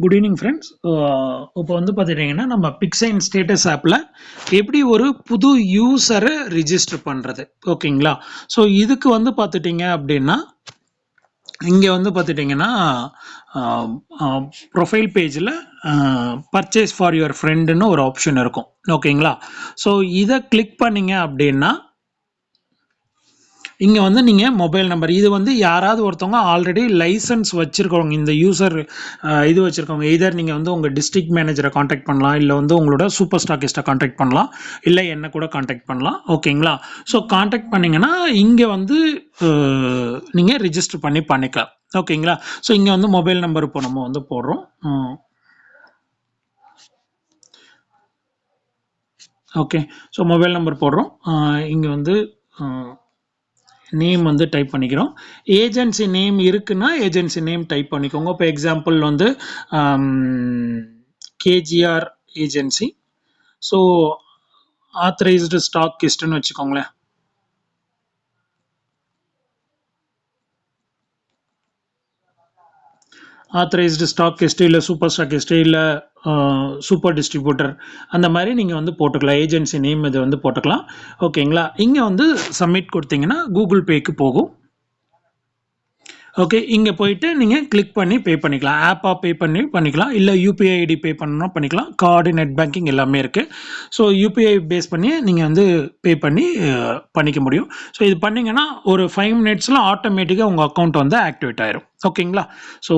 Good evening friends. இப்போ வந்து பார்த்துட்டிங்கன்னா நம்ம பிக்சைன் ஸ்டேட்டஸ் ஆப்பில் எப்படி ஒரு புது யூஸரை ரிஜிஸ்டர் பண்ணுறது, ஓகேங்களா? ஸோ இதுக்கு வந்து பார்த்துட்டிங்க அப்படின்னா இங்கே வந்து பார்த்துட்டிங்கன்னா ப்ரொஃபைல் பேஜில் பர்ச்சேஸ் ஃபார் யுவர் ஃப்ரெண்டுன்னு ஒரு ஆப்ஷன் இருக்கும், ஓகேங்களா? ஸோ இதை கிளிக் பண்ணிங்க அப்படின்னா இங்கே வந்து நீங்கள் மொபைல் நம்பர் இது வந்து யாராவது ஒருத்தவங்க ஆல்ரெடி லைசன்ஸ் வச்சுருக்கவங்க, இந்த யூசர் இது வச்சுருக்கவங்க, எதர் நீங்கள் வந்து உங்கள் டிஸ்ட்ரிக்ட் மேனேஜரை காண்டாக்ட் பண்ணலாம், இல்லை வந்து உங்களோட சூப்பர் ஸ்டாக்கிஸ்ட்டை காண்டாக்ட் பண்ணலாம், இல்லை என்ன கூட காண்டாக்ட் பண்ணலாம், ஓகேங்களா? ஸோ காண்டாக்ட் பண்ணிங்கன்னா இங்கே வந்து நீங்கள் ரிஜிஸ்டர் பண்ணிக்கலாம், ஓகேங்களா? ஸோ இங்கே வந்து மொபைல் நம்பர் இப்போ நம்ம வந்து போடுறோம். ஓகே, ஸோ மொபைல் நம்பர் போடுறோம். இங்கே வந்து நேம் வந்து டைப் பண்ணிக்கிறோம். ஏஜென்சி நேம் இருக்குன்னா ஏஜென்சி நேம் டைப் பண்ணிக்கோங்க. இப்போ எக்ஸாம்பிள் வந்து கேஜிஆர் ஏஜென்சி, ஸோ ஆத்தரைஸ்டு ஸ்டாக்கிஸ்ட்னு வச்சுக்கோங்களேன். ஆத்தரைஸ்டு ஸ்டாக்கிஸ்ட் இல்லை சூப்பர் ஸ்டாக்கிஸ்ட் இல்லை சூப்பர் டிஸ்ட்ரிபியூட்டர், அந்த மாதிரி நீங்கள் வந்து போட்டுக்கலாம். ஏஜென்சி நேம் இது வந்து போட்டுக்கலாம், ஓகேங்களா? இங்கே வந்து சப்மிட் கொடுத்தீங்கன்னா கூகுள் பேக்கு போகும். ஓகே, இங்கே போயிட்டு நீங்கள் கிளிக் பண்ணி பே பண்ணிக்கலாம். ஆப்பாக பே பண்ணிக்கலாம், இல்லை யூபிஐ ஐடி பே பண்ணணும் பண்ணிக்கலாம். கார்டு, நெட் பேங்கிங் எல்லாமே இருக்குது. ஸோ யூபிஐ பேஸ் பண்ணி நீங்கள் வந்து பே பண்ணி பண்ணிக்க முடியும். ஸோ இது பண்ணிங்கன்னா ஒரு 5 மினிட்ஸில் ஆட்டோமேட்டிக்காக உங்கள் அக்கௌண்ட் வந்து ஆக்டிவேட் ஆயிரும், ஓகேங்களா? ஸோ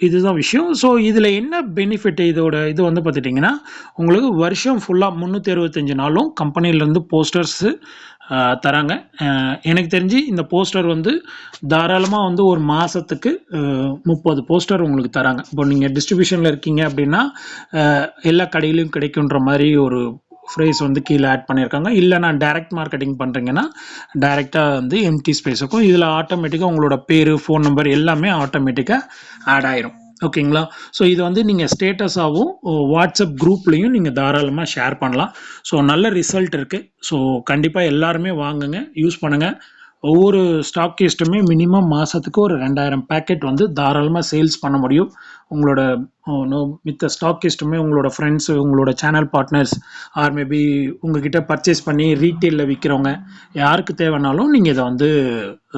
இதுதான் விஷயம். ஸோ இதில் என்ன பெனிஃபிட் இதோட இது வந்து பார்த்துட்டிங்கன்னா உங்களுக்கு வருஷம் ஃபுல்லாக 365 நாளும் கம்பெனிலேருந்து போஸ்டர்ஸு தராங்க. எனக்கு தெரிஞ்சு இந்த போஸ்டர் வந்து தாராளமாக வந்து ஒரு மாதத்துக்கு 30 போஸ்டர் உங்களுக்கு தராங்க. இப்போ நீங்கள் டிஸ்ட்ரிபியூஷனில் இருக்கீங்க அப்படின்னா எல்லா கடையிலையும் கிடைக்குன்ற மாதிரி ஒரு ஃப்ரேஸ் வந்து கீழே ஆட் பண்ணியிருக்காங்க. இல்லை நான் டைரக்ட் மார்க்கெட்டிங் பண்ணுறீங்கன்னா டைரெக்டாக வந்து எம்டி ஸ்பேஸ் இருக்கும். இதில் ஆட்டோமேட்டிக்காக உங்களோட பேர், ஃபோன் நம்பர் எல்லாமே ஆட்டோமேட்டிக்காக ஆட் ஆயிரும், ஓகேங்களா? ஸோ இது வந்து நீங்கள் ஸ்டேட்டஸாகவும் வாட்ஸ்அப் குரூப்லேயும் நீங்கள் தாராளமாக ஷேர் பண்ணலாம். ஸோ நல்ல ரிசல்ட் இருக்குது. ஸோ கண்டிப்பாக எல்லாருமே வாங்குங்க, யூஸ் பண்ணுங்கள். ஒவ்வொரு ஸ்டாக்கிஸ்ட்டுமே மினிமம் மாதத்துக்கு ஒரு 2000 பேக்கெட் வந்து தாராளமாக சேல்ஸ் பண்ண முடியும். உங்களோட மித்த ஸ்டாக்கிஸ்ட்டுமே உங்களோட ஃப்ரெண்ட்ஸு, உங்களோட சேனல் பார்ட்னர்ஸ், ஆர் மேபி உங்ககிட்ட பர்ச்சேஸ் பண்ணி ரீட்டெயிலில் விற்கிறவங்க யாருக்கு தேவைனாலும் நீங்கள் இதை வந்து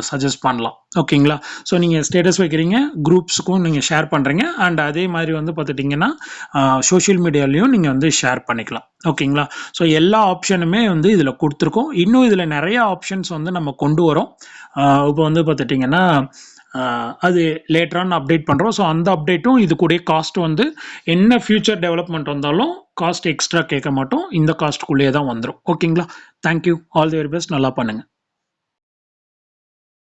சஜஸ்ட் பண்ணலாம், ஓகேங்களா? ஸோ நீங்கள் ஸ்டேட்டஸ் வைக்கிறீங்க, குரூப்ஸுக்கும் நீங்கள் ஷேர் பண்ணுறீங்க, அண்ட் அதே மாதிரி வந்து பார்த்துட்டிங்கன்னா சோஷியல் மீடியாலையும் நீங்கள் வந்து ஷேர் பண்ணிக்கலாம், ஓகேங்களா? ஸோ எல்லா ஆப்ஷனுமே வந்து இதில் கொடுத்துருக்கோம். இன்னும் இதில் நிறைய ஆப்ஷன்ஸ் வந்து நம்ம கொண்டு வரோம். இப்போ வந்து பார்த்துட்டிங்கன்னா அது லேட்டரான அப்டேட் பண்ணுறோம். ஸோ அந்த அப்டேட்டும் இது கூட காஸ்ட் வந்து என்ன ஃபியூச்சர் டெவலப்மெண்ட் வந்தாலும் காஸ்ட் எக்ஸ்ட்ரா கேட்க மாட்டோம், இந்த காஸ்ட்டுக்குள்ளேயே தான் வந்துடும், ஓகேங்களா? Thank you, all the very best, நல்லா பண்ணுங்கள்.